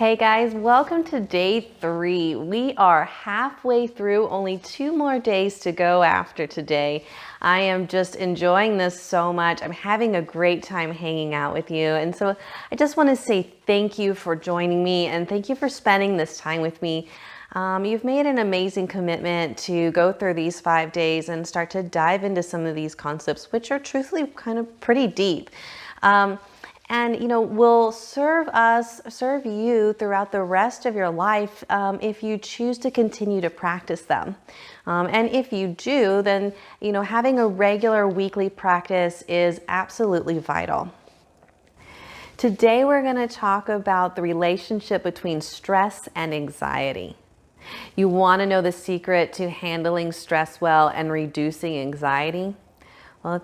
Hey guys, welcome to day 3. We are halfway through, only 2 more days to go after today. I am just enjoying this so much. I'm having a great time hanging out with you. And so I just want to say thank you for joining me and thank you for spending this time with me. You've made an amazing commitment to go through these 5 days and start to dive into some of these concepts, which are truthfully kind of pretty deep. And will serve you throughout the rest of your life if you choose to continue to practice them. And if you do, then having a regular weekly practice is absolutely vital. Today we're going to talk about the relationship between stress and anxiety. You want to know the secret to handling stress well and reducing anxiety? Well,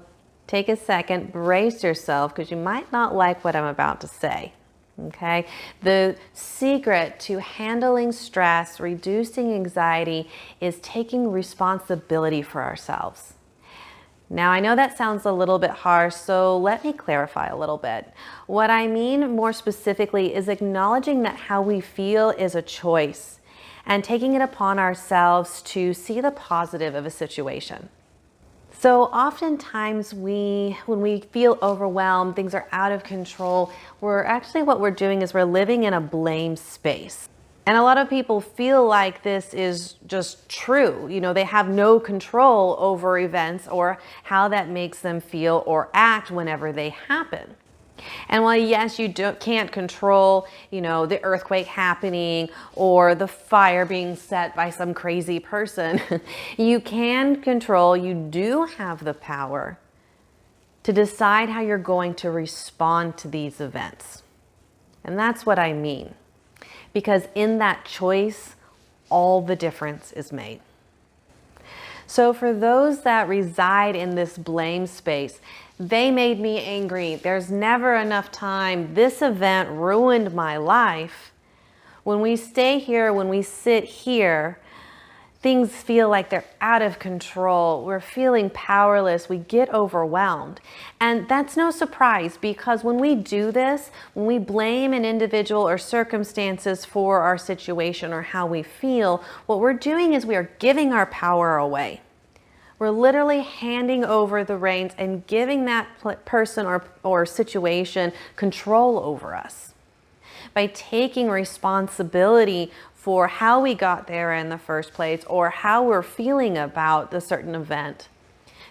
take a second, brace yourself, because you might not like what I'm about to say, okay? The secret to handling stress, reducing anxiety, is taking responsibility for ourselves. Now, I know that sounds a little bit harsh, so let me clarify a little bit. What I mean more specifically is acknowledging that how we feel is a choice and taking it upon ourselves to see the positive of a situation. So oftentimes when we feel overwhelmed, things are out of control, what we're doing is we're living in a blame space. And a lot of people feel like this is just true. They have no control over events or how that makes them feel or act whenever they happen. And while yes, you can't control, the earthquake happening or the fire being set by some crazy person, you do have the power to decide how you're going to respond to these events. And that's what I mean. Because in that choice, all the difference is made. So for those that reside in this blame space, they made me angry. There's never enough time. This event ruined my life. When we stay here, when we sit here, things feel like they're out of control. We're feeling powerless. We get overwhelmed. And that's no surprise, because when we do this, when we blame an individual or circumstances for our situation or how we feel, what we're doing is we are giving our power away. We're literally handing over the reins and giving that person or situation control over us. By taking responsibility for how we got there in the first place or how we're feeling about the certain event,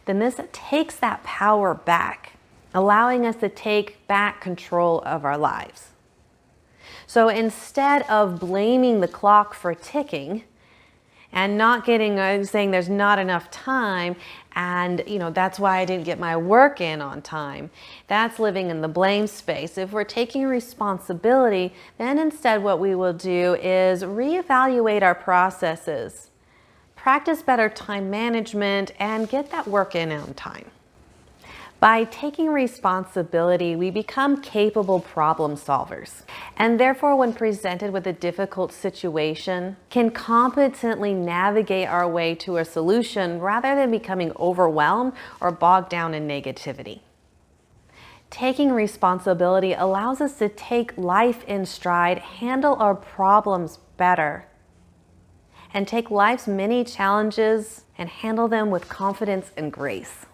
then this takes that power back, allowing us to take back control of our lives. So instead of blaming the clock for ticking, and not saying there's not enough time, and that's why I didn't get my work in on time. That's living in the blame space. If we're taking responsibility, then instead what we will do is reevaluate our processes, practice better time management, and get that work in on time. By taking responsibility, we become capable problem solvers, and therefore when presented with a difficult situation, can competently navigate our way to a solution rather than becoming overwhelmed or bogged down in negativity. Taking responsibility allows us to take life in stride, handle our problems better, and take life's many challenges and handle them with confidence and grace.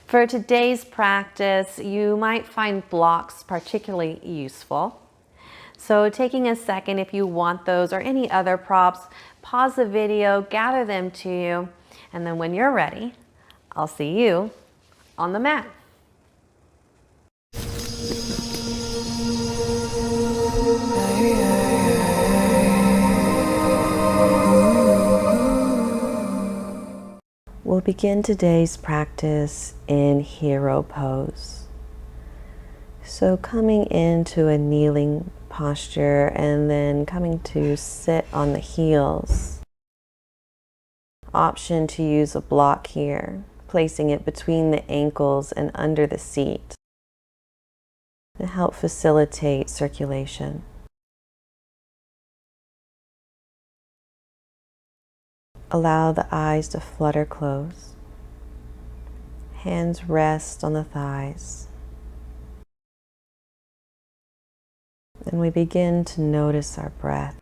For today's practice, you might find blocks particularly useful. So taking a second, if you want those or any other props, pause the video, gather them to you, and then when you're ready, I'll see you on the mat. We'll begin today's practice in hero pose. So coming into a kneeling posture and then coming to sit on the heels. Option to use a block here, placing it between the ankles and under the seat to help facilitate circulation. Allow the eyes to flutter close. Hands rest on the thighs. And we begin to notice our breath.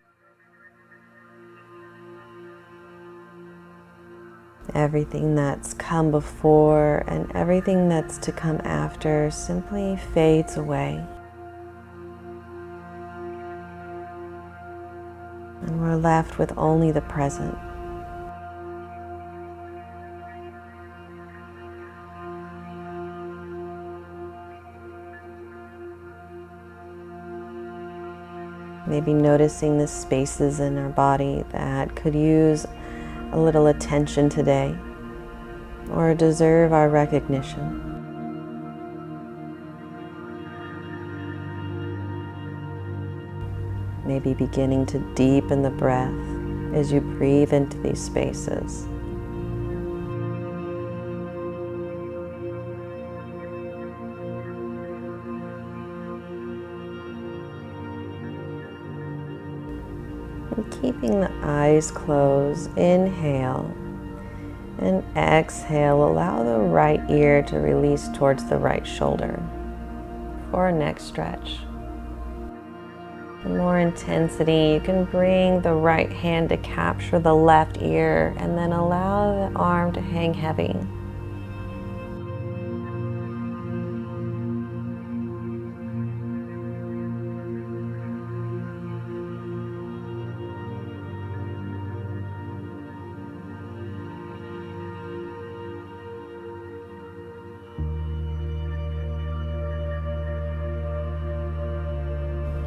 Everything that's come before and everything that's to come after simply fades away. And we're left with only the present. Maybe noticing the spaces in our body that could use a little attention today or deserve our recognition. Maybe beginning to deepen the breath as you breathe into these spaces. And keeping the eyes closed, inhale, and exhale, allow the right ear to release towards the right shoulder for a neck stretch. For more intensity, you can bring the right hand to capture the left ear and then allow the arm to hang heavy.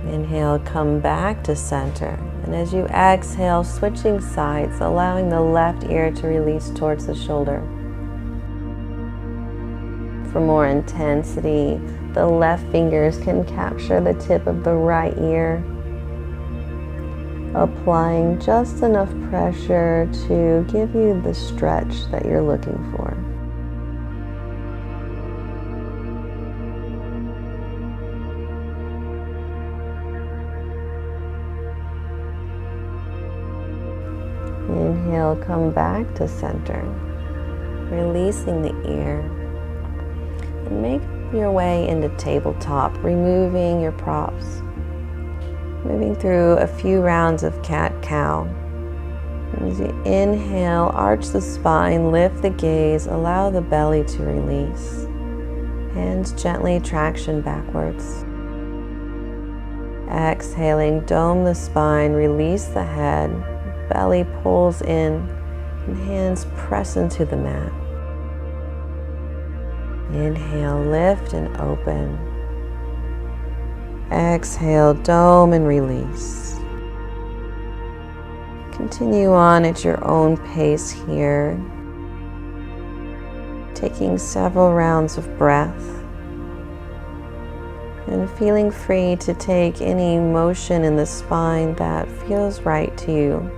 Inhale, come back to center. And as you exhale, switching sides, allowing the left ear to release towards the shoulder. For more intensity, the left fingers can capture the tip of the right ear, applying just enough pressure to give you the stretch that you're looking for. Inhale, come back to center, releasing the ear, and make your way into tabletop, removing your props, moving through a few rounds of cat-cow. As you inhale, arch the spine, lift the gaze, allow the belly to release, hands gently traction backwards. Exhaling, dome the spine, release the head. Belly pulls in and hands press into the mat. Inhale, lift and open. Exhale, dome and release. Continue on at your own pace here, taking several rounds of breath and feeling free to take any motion in the spine that feels right to you.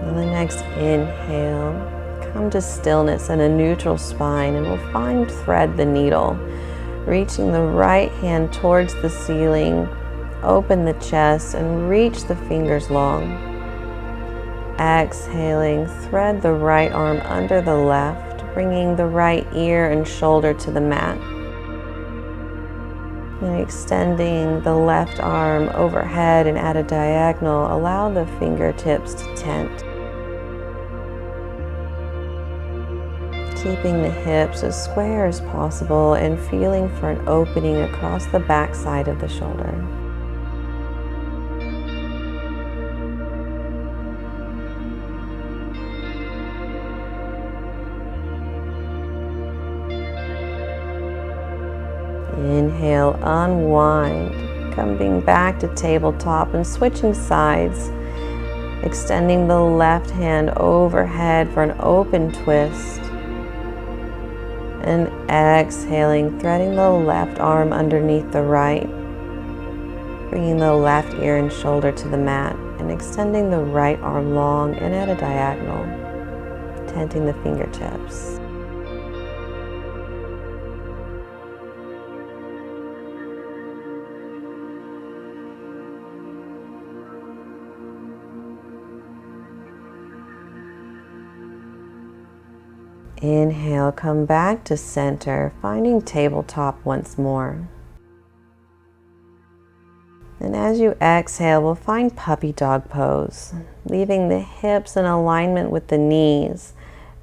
On the next inhale, come to stillness and a neutral spine, and we'll find thread the needle, reaching the right hand towards the ceiling, open the chest and reach the fingers long. Exhaling, thread the right arm under the left, bringing the right ear and shoulder to the mat. And extending the left arm overhead and at a diagonal, allow the fingertips to tent. Keeping the hips as square as possible and feeling for an opening across the back side of the shoulder. Inhale, unwind, coming back to tabletop and switching sides, extending the left hand overhead for an open twist. And exhaling, threading the left arm underneath the right, bringing the left ear and shoulder to the mat, and extending the right arm long and at a diagonal, tenting the fingertips. Inhale, come back to center, finding tabletop once more. And as you exhale, we'll find puppy dog pose, leaving the hips in alignment with the knees.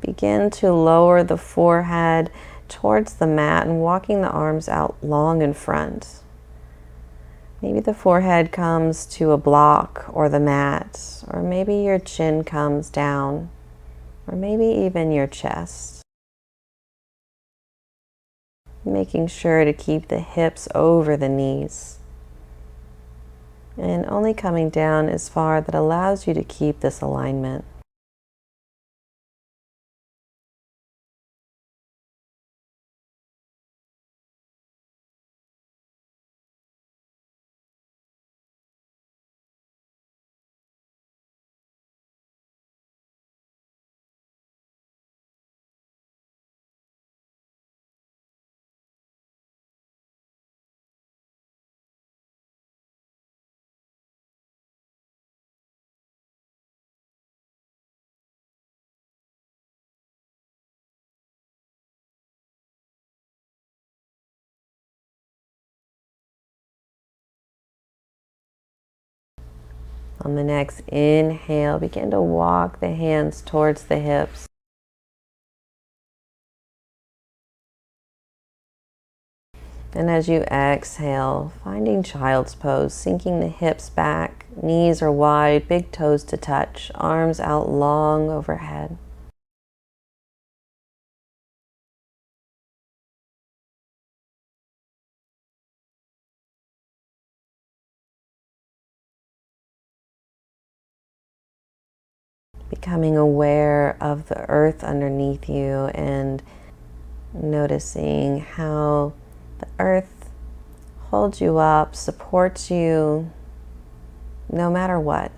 Begin to lower the forehead towards the mat and walking the arms out long in front. Maybe the forehead comes to a block or the mat, or maybe your chin comes down, or maybe even your chest. Making sure to keep the hips over the knees. And only coming down as far that allows you to keep this alignment. On the next inhale, begin to walk the hands towards the hips. And as you exhale, finding child's pose, sinking the hips back, knees are wide, big toes to touch, arms out long overhead. Becoming aware of the earth underneath you and noticing how the earth holds you up, supports you, no matter what.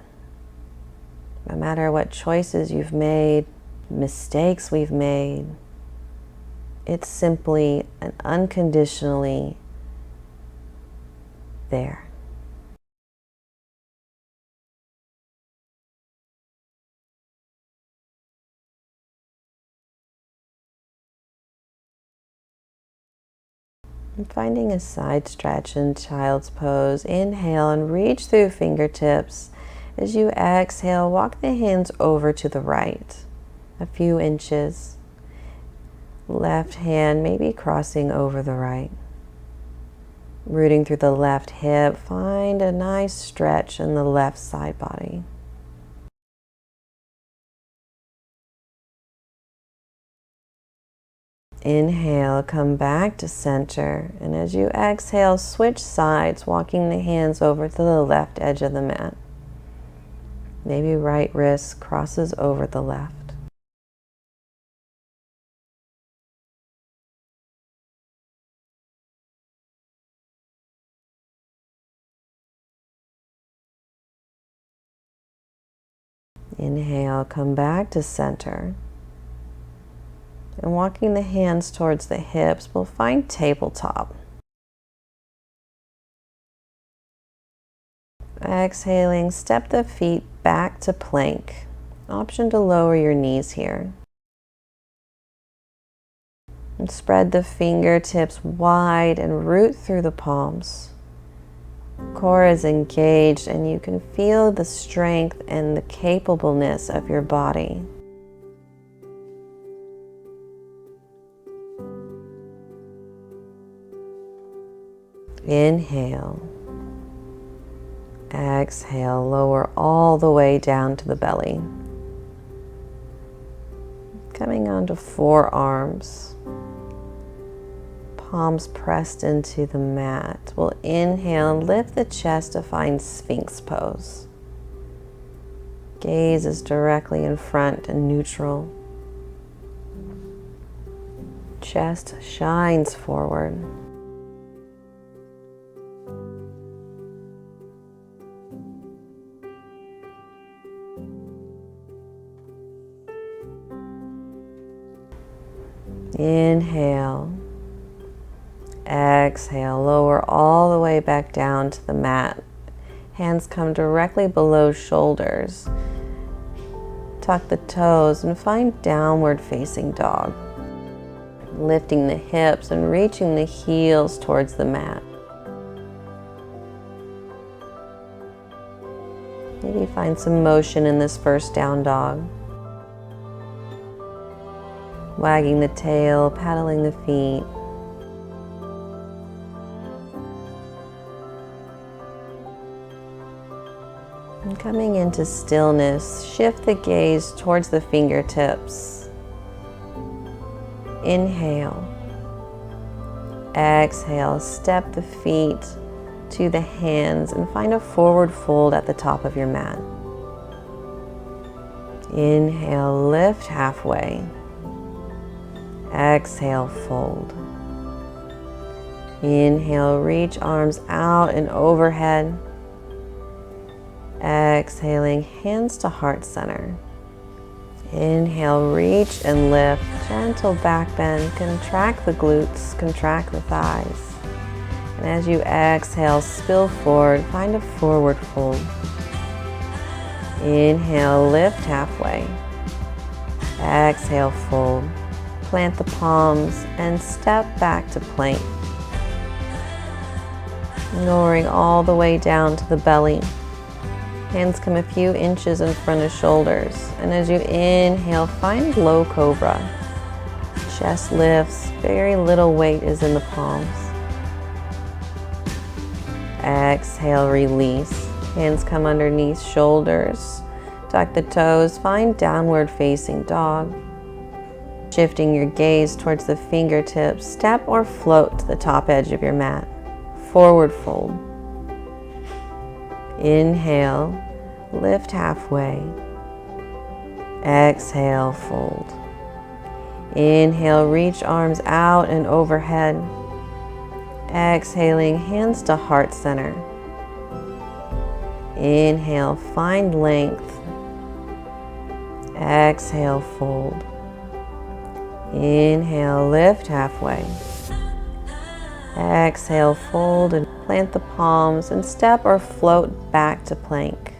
No matter what choices you've made, mistakes we've made, it's simply and unconditionally there. And finding a side stretch in child's pose. Inhale and reach through fingertips. As you exhale, walk the hands over to the right, a few inches. Left hand maybe crossing over the right. Rooting through the left hip, find a nice stretch in the left side body. Inhale, come back to center, and as you exhale, switch sides, walking the hands over to the left edge of the mat. Maybe right wrist crosses over the left. Inhale, come back to center. And walking the hands towards the hips, we'll find tabletop. Exhaling, step the feet back to plank. Option to lower your knees here. And spread the fingertips wide and root through the palms. Core is engaged and you can feel the strength and the capableness of your body. Inhale. Exhale, lower all the way down to the belly. Coming onto forearms. Palms pressed into the mat. We'll inhale and lift the chest to find Sphinx pose. Gaze is directly in front and neutral. Chest shines forward. Inhale. Exhale, lower all the way back down to the mat. Hands come directly below shoulders. Tuck the toes and find downward facing dog. Lifting the hips and reaching the heels towards the mat. Maybe find some motion in this first down dog. Wagging the tail, paddling the feet. And coming into stillness, shift the gaze towards the fingertips. Inhale. Exhale, step the feet to the hands and find a forward fold at the top of your mat. Inhale, lift halfway. Exhale, fold. Inhale, reach arms out and overhead. Exhaling, hands to heart center. Inhale, reach and lift. Gentle back bend. Contract the glutes, contract the thighs. And as you exhale, spill forward, find a forward fold. Inhale, lift halfway. Exhale, fold. Plant the palms and step back to plank. Lowering all the way down to the belly. Hands come a few inches in front of shoulders. And as you inhale, find low cobra. Chest lifts, very little weight is in the palms. Exhale, release. Hands come underneath shoulders. Tuck the toes, find downward facing dog. Shifting your gaze towards the fingertips, step or float to the top edge of your mat. Forward fold. Inhale, lift halfway. Exhale, fold. Inhale, reach arms out and overhead. Exhaling, hands to heart center. Inhale, find length. Exhale, fold. Inhale, lift halfway. Exhale, fold and plant the palms and step or float back to plank.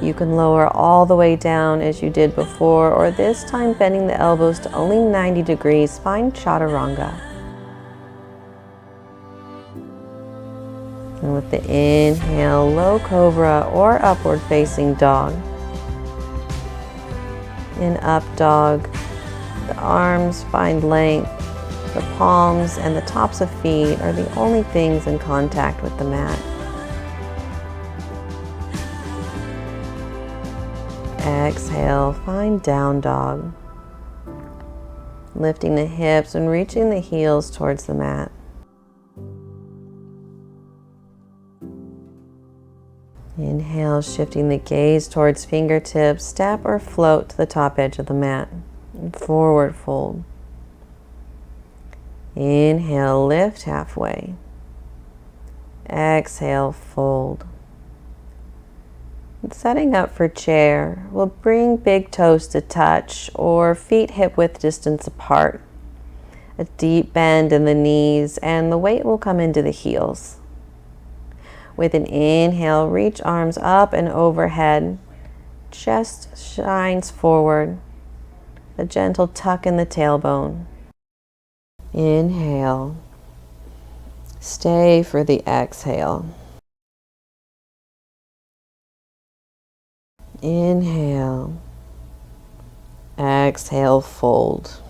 You can lower all the way down as you did before, or this time bending the elbows to only 90 degrees. Find chaturanga. And with the inhale, low cobra or upward facing dog. In up dog, the arms find length. The palms and the tops of feet are the only things in contact with the mat. Exhale, find down dog. Lifting the hips and reaching the heels towards the mat. Inhale, shifting the gaze towards fingertips, step or float to the top edge of the mat. And forward fold. Inhale, lift halfway. Exhale, fold. And setting up for chair, we'll bring big toes to touch or feet hip width distance apart. A deep bend in the knees and the weight will come into the heels. With an inhale, reach arms up and overhead. Chest shines forward. A gentle tuck in the tailbone. Inhale. Stay for the exhale. Inhale. Exhale, fold.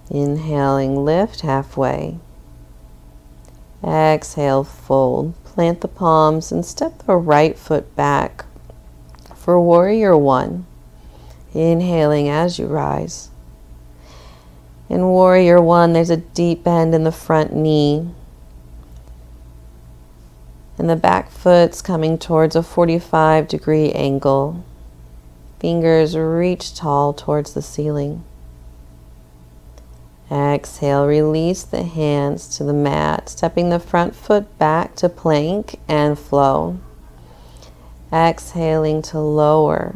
Inhaling, lift halfway. Exhale, fold. Plant the palms and step the right foot back for warrior one. Inhaling as you rise. In warrior one, there's a deep bend in the front knee. And the back foot's coming towards a 45-degree angle. Fingers reach tall towards the ceiling. Exhale, release the hands to the mat, stepping the front foot back to plank and flow. Exhaling to lower.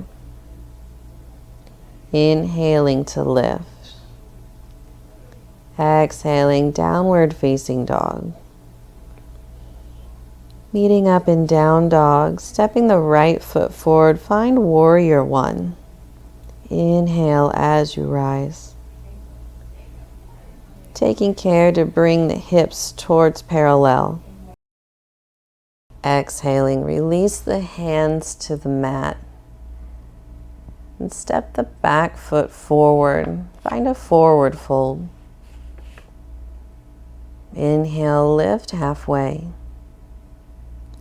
Inhaling to lift. Exhaling, downward facing dog. Meeting up in down dog, stepping the right foot forward, find warrior one. Inhale as you rise. taking care to bring the hips towards parallel. Exhaling, release the hands to the mat. And step the back foot forward. Find a forward fold. Inhale, lift halfway.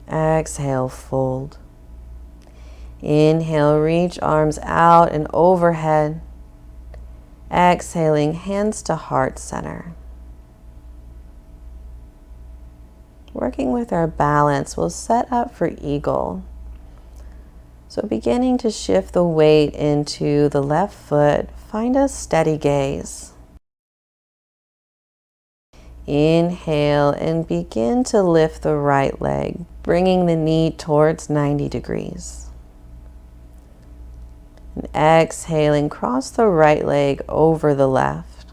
Exhale, fold. Inhale, reach arms out and overhead. Exhaling, hands to heart center. Working with our balance, we'll set up for eagle. So beginning to shift the weight into the left foot, find a steady gaze. Inhale and begin to lift the right leg, bringing the knee towards 90 degrees. And exhaling, cross the right leg over the left.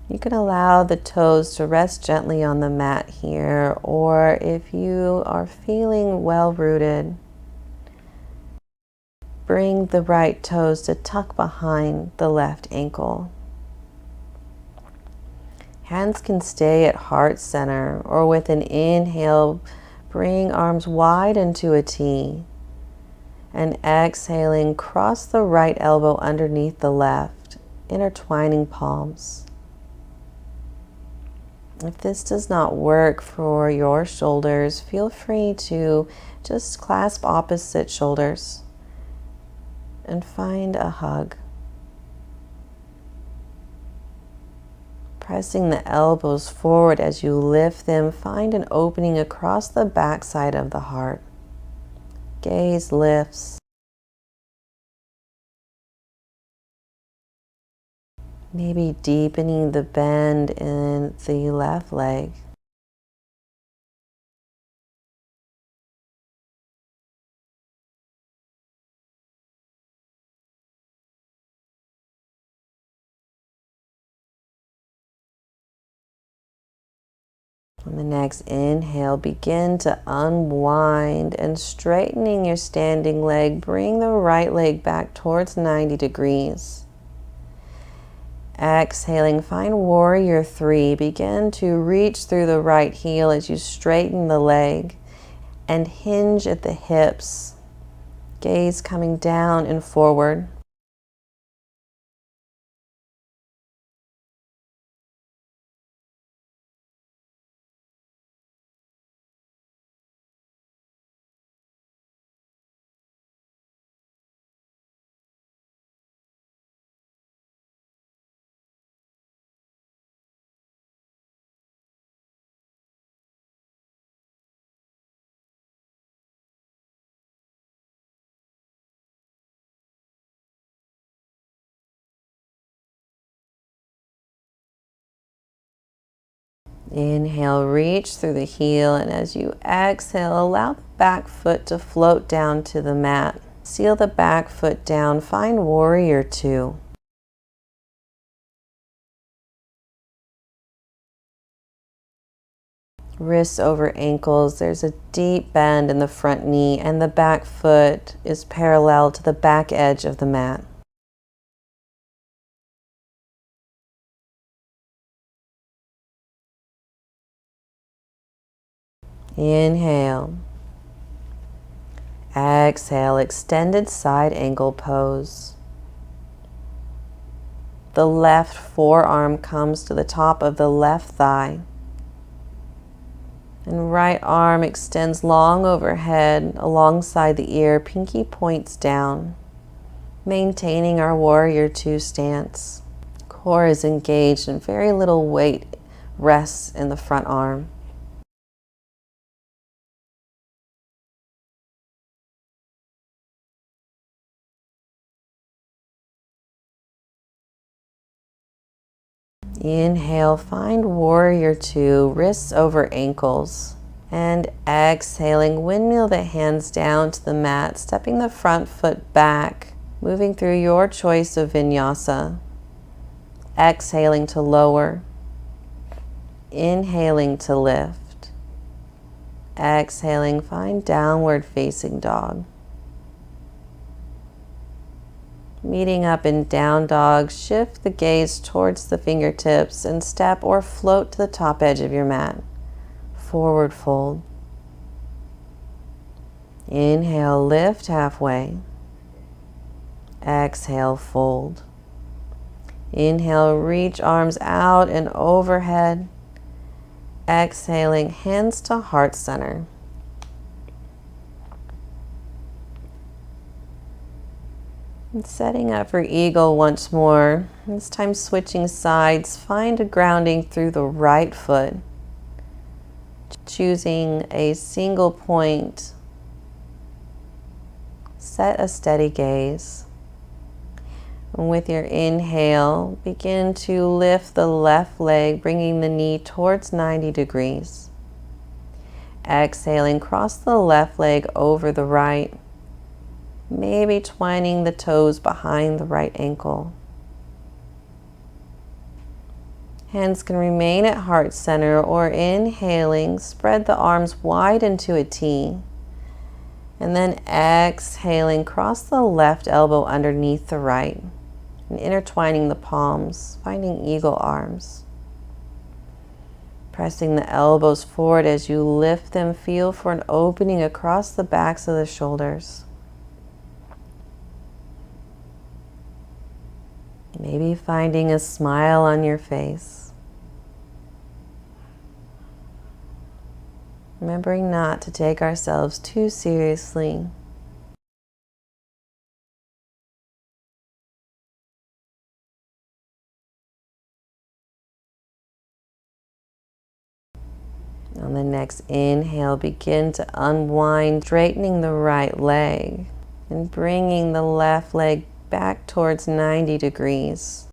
You can allow the toes to rest gently on the mat here, or if you are feeling well rooted, bring the right toes to tuck behind the left ankle. Hands can stay at heart center, or with an inhale, bring arms wide into a T. And exhaling, cross the right elbow underneath the left, intertwining palms. If this does not work for your shoulders, feel free to just clasp opposite shoulders and find a hug. Pressing the elbows forward as you lift them, find an opening across the backside of the heart. Gaze lifts. Maybe deepening the bend in the left leg. On the next inhale, begin to unwind and straightening your standing leg. Bring the right leg back towards 90 degrees. Exhaling, find warrior three. Begin to reach through the right heel as you straighten the leg and hinge at the hips. Gaze coming down and forward. Inhale, reach through the heel, and as you exhale, allow the back foot to float down to the mat. Seal the back foot down, find warrior two. Wrists over ankles, there's a deep bend in the front knee, and the back foot is parallel to the back edge of the mat. Inhale. Exhale, extended side angle pose. The left forearm comes to the top of the left thigh. And right arm extends long overhead alongside the ear, pinky points down. Maintaining our warrior two stance. Core is engaged and very little weight rests in the front arm. Inhale, find warrior two, wrists over ankles. And exhaling, windmill the hands down to the mat, stepping the front foot back, moving through your choice of vinyasa. Exhaling to lower. Inhaling to lift. Exhaling, find downward facing dog. Meeting up in down dog, shift the gaze towards the fingertips and step or float to the top edge of your mat. Forward fold. Inhale, lift halfway. Exhale, fold. Inhale, reach arms out and overhead. Exhaling, hands to heart center. And setting up for eagle once more. This time switching sides. Find a grounding through the right foot. Choosing a single point. Set a steady gaze. And with your inhale, begin to lift the left leg, bringing the knee towards 90 degrees. Exhaling, cross the left leg over the right, maybe twining the toes behind the right ankle. Hands can remain at heart center, or inhaling, spread the arms wide into a T. And then exhaling, cross the left elbow underneath the right. And intertwining the palms, finding eagle arms. Pressing the elbows forward as you lift them, feel for an opening across the backs of the shoulders. Maybe finding a smile on your face. Remembering not to take ourselves too seriously. On the next inhale, begin to unwind, straightening the right leg and bringing the left leg back towards 90 degrees.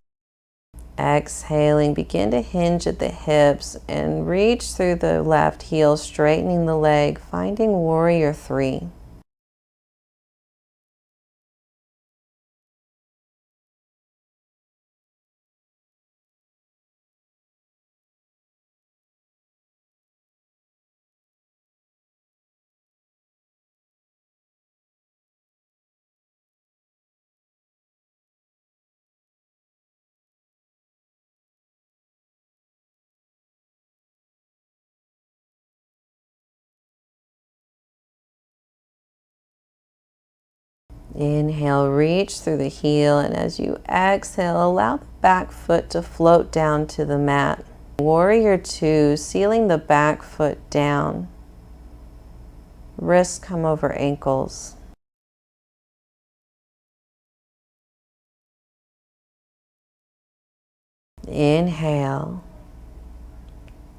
Exhaling, begin to hinge at the hips and reach through the left heel, straightening the leg, finding warrior 3. Inhale, reach through the heel, and as you exhale, allow the back foot to float down to the mat. Warrior 2, sealing the back foot down. Wrists come over ankles. Inhale.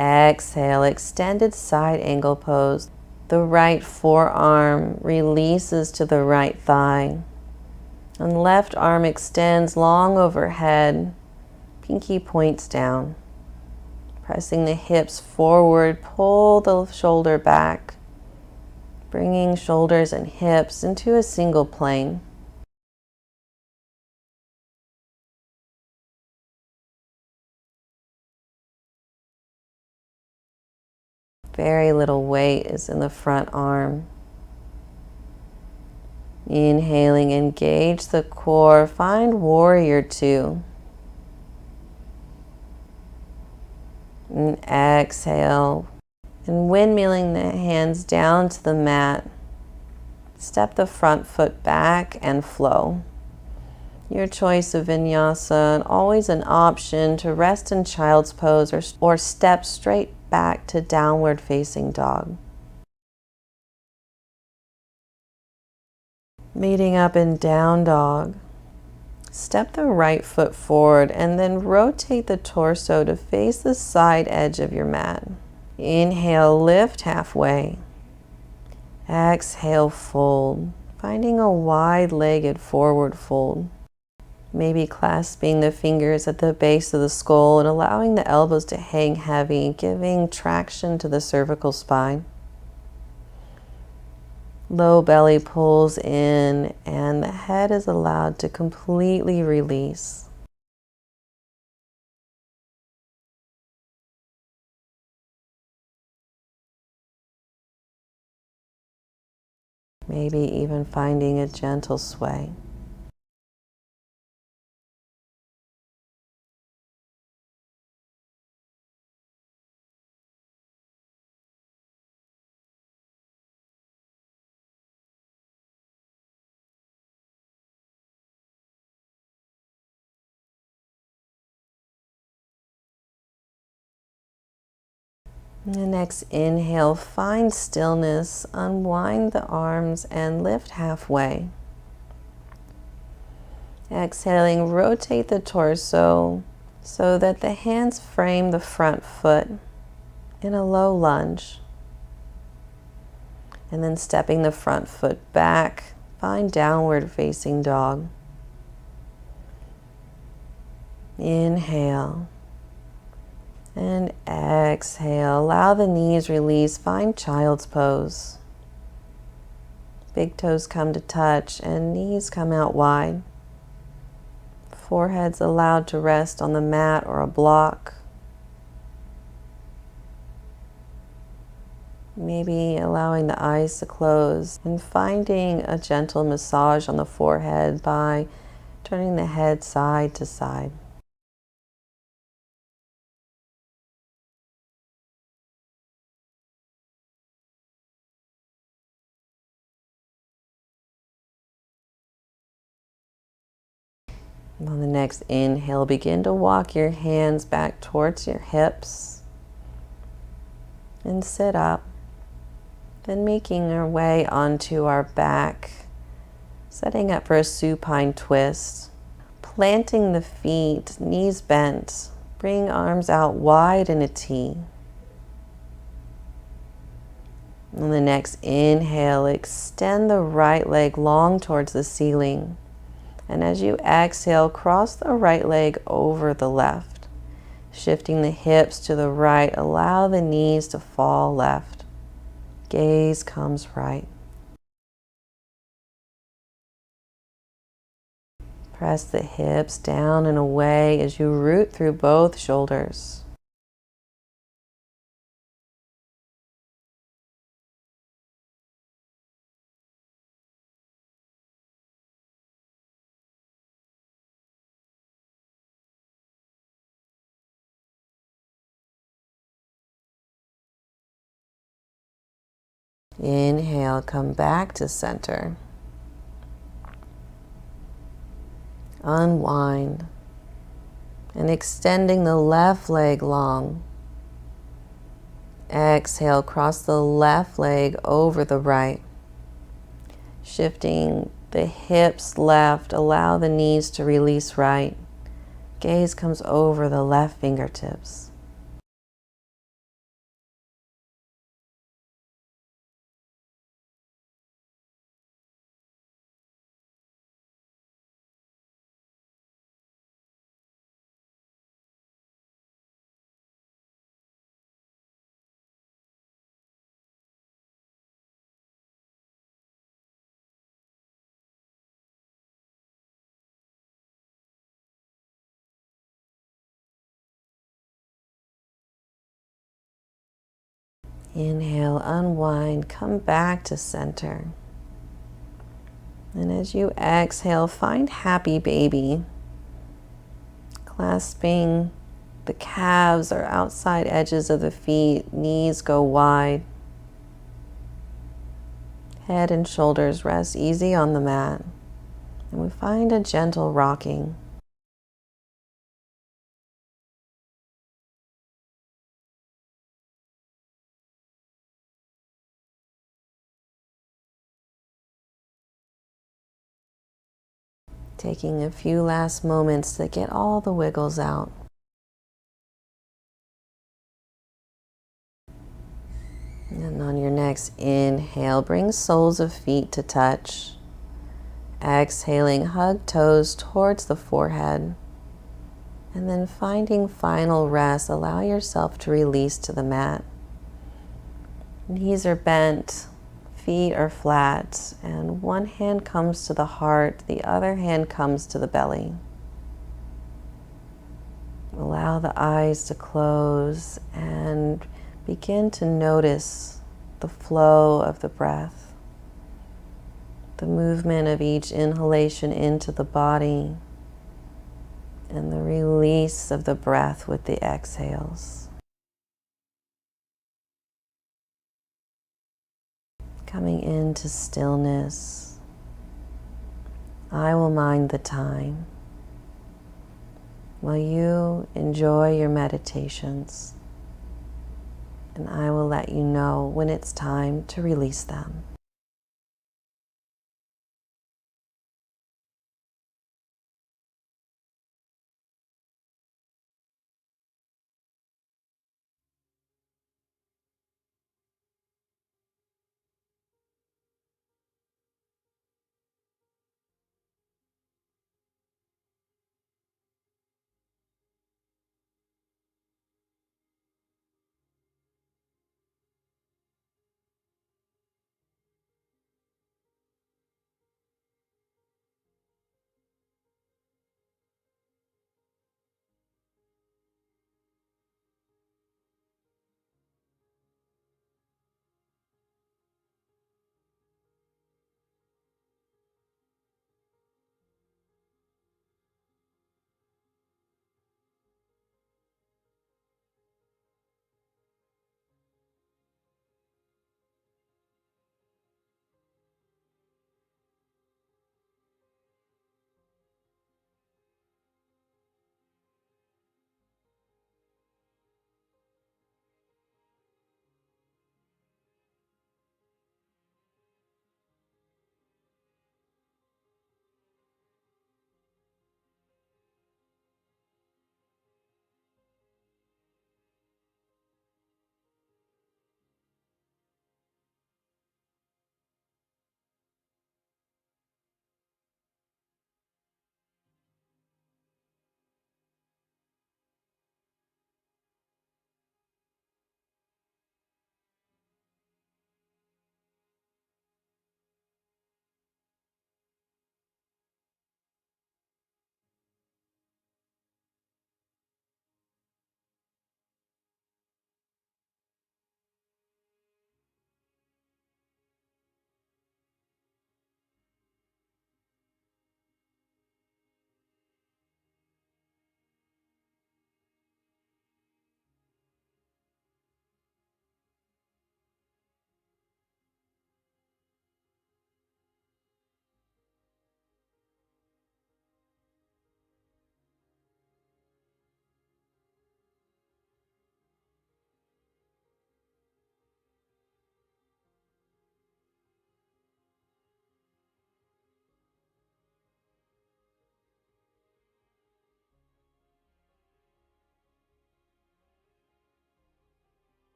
Exhale, extended side angle pose. The right forearm releases to the right thigh. And left arm extends long overhead. Pinky points down. Pressing the hips forward, pull the shoulder back. Bringing shoulders and hips into a single plane. Very little weight is in the front arm. Inhaling, engage the core, find warrior 2. And exhale, and windmilling the hands down to the mat. Step the front foot back and flow. Your choice of vinyasa, and always an option to rest in child's pose or step straight back to downward facing dog. Meeting up in down dog. Step the right foot forward and then rotate the torso to face the side edge of your mat. Inhale, lift halfway. Exhale, fold. Finding a wide-legged forward fold. Maybe clasping the fingers at the base of the skull and allowing the elbows to hang heavy, giving traction to the cervical spine. Low belly pulls in and the head is allowed to completely release. Maybe even finding a gentle sway. And the next inhale, find stillness, unwind the arms and lift halfway. Exhaling, rotate the torso so that the hands frame the front foot in a low lunge. And then stepping the front foot back, find downward facing dog. Inhale and exhale. Allow the knees release, find child's pose. Big toes come to touch and knees come out wide. Forehead's allowed to rest on the mat or a block. Maybe allowing the eyes to close and finding a gentle massage on the forehead by turning the head side to side. And on the next inhale, begin to walk your hands back towards your hips and sit up. Then making our way onto our back, setting up for a supine twist. Planting the feet, knees bent, bring arms out wide in a T. On the next inhale, extend the right leg long towards the ceiling. And as you exhale, cross the right leg over the left. Shifting the hips to the right, allow the knees to fall left. Gaze comes right. Press the hips down and away as you root through both shoulders. Inhale, come back to center. Unwind and extending the left leg long. Exhale, cross the left leg over the right. Shifting the hips left, allow the knees to release right. Gaze comes over the left fingertips. Inhale, unwind, come back to center. And as you exhale, find happy baby. Clasping the calves or outside edges of the feet, knees go wide. Head and shoulders rest easy on the mat. And we find a gentle rocking. Taking a few last moments to get all the wiggles out. And on your next inhale, bring soles of feet to touch. Exhaling, hug toes towards the forehead. And then finding final rest, allow yourself to release to the mat. Knees are bent, feet are flat, and one hand comes to the heart, the other hand comes to the belly. Allow the eyes to close and begin to notice the flow of the breath, the movement of each inhalation into the body, and the release of the breath with the exhales. Coming into stillness, I will mind the time while you enjoy your meditations. and I will let you know when it's time to release them.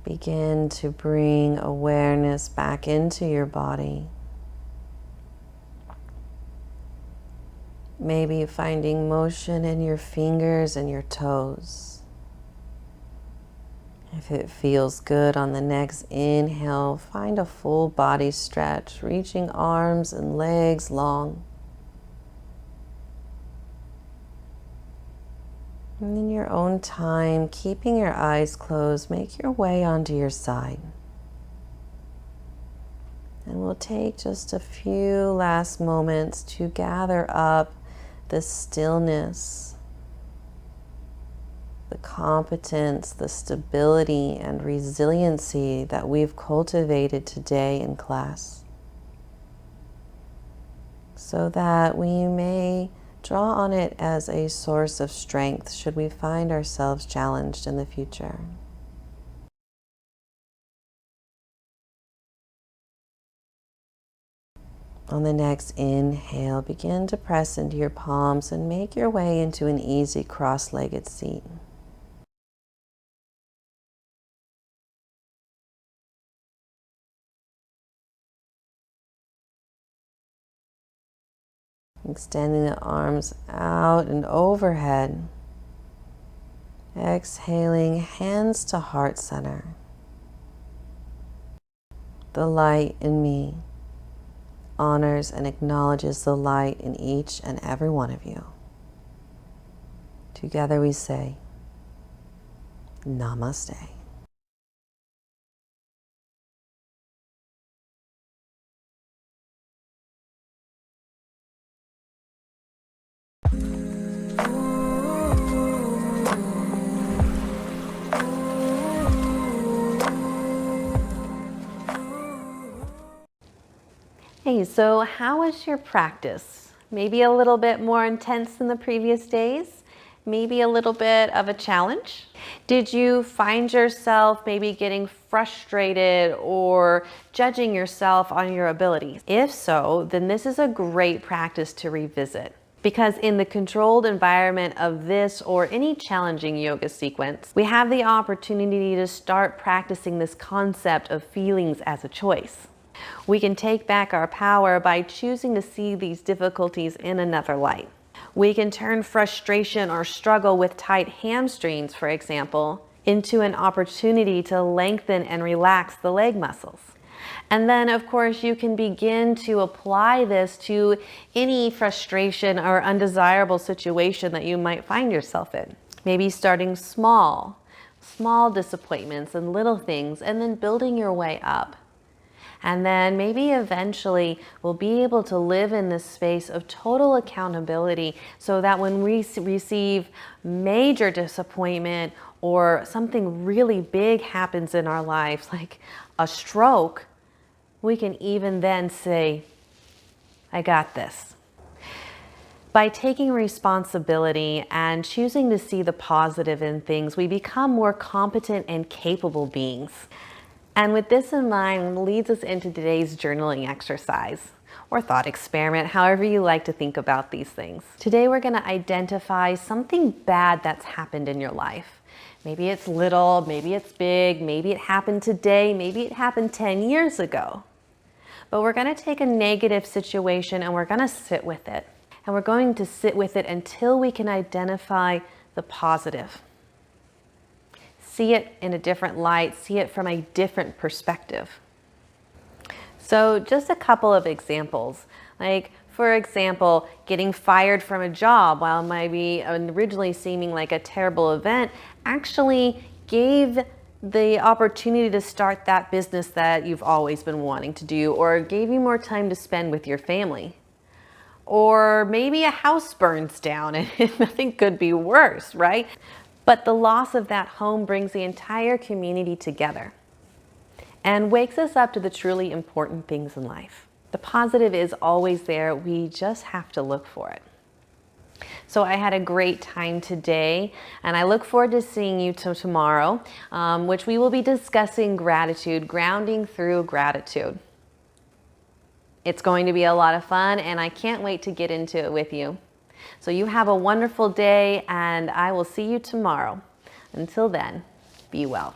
Begin to bring awareness back into your body. Maybe finding motion in your fingers and your toes. If it feels good on the next inhale, find a full body stretch, reaching arms and legs long. And in your own time, keeping your eyes closed, make your way onto your side. And we'll take just a few last moments to gather up the stillness, the competence, the stability and resiliency that we've cultivated today in class, so that we may Draw on it as a source of strength should we find ourselves challenged in the future. On the next inhale, begin to press into your palms and make your way into an easy cross-legged seat. Extending the arms out and overhead. Exhaling, hands to heart center. The light in me honors and acknowledges the light in each and every one of you. Together we say, Namaste. Hey, so how was your practice? Maybe a little bit more intense than the previous days? Maybe a little bit of a challenge? Did you find yourself maybe getting frustrated or judging yourself on your abilities? If so, then this is a great practice to revisit. Because in the controlled environment of this or any challenging yoga sequence, we have the opportunity to start practicing this concept of feelings as a choice. We can take back our power by choosing to see these difficulties in another light. We can turn frustration or struggle with tight hamstrings, for example, into an opportunity to lengthen and relax the leg muscles. And then, of course, you can begin to apply this to any frustration or undesirable situation that you might find yourself in. Maybe starting small disappointments and little things, and then building your way up. And then maybe eventually we'll be able to live in this space of total accountability so that when we receive major disappointment or something really big happens in our lives, like a stroke, we can even then say, I got this. By taking responsibility and choosing to see the positive in things, we become more competent and capable beings. And with this in mind, leads us into today's journaling exercise or thought experiment, however you like to think about these things. Today we're going to identify something bad that's happened in your life. Maybe it's little, maybe it's big, maybe it happened today, maybe it happened 10 years ago. But we're going to take a negative situation and we're going to sit with it. And we're going to sit with it until we can identify the positive. See it in a different light, see it from a different perspective. So just a couple of examples, like for example, getting fired from a job while maybe originally seeming like a terrible event actually gave the opportunity to start that business that you've always been wanting to do, or gave you more time to spend with your family. Or maybe a house burns down and nothing could be worse, right? But the loss of that home brings the entire community together and wakes us up to the truly important things in life. The positive is always there. We just have to look for it. So I had a great time today, and I look forward to seeing you tomorrow, which we will be discussing gratitude, grounding through gratitude. It's going to be a lot of fun, and I can't wait to get into it with you. So you have a wonderful day, and I will see you tomorrow. Until then, be well.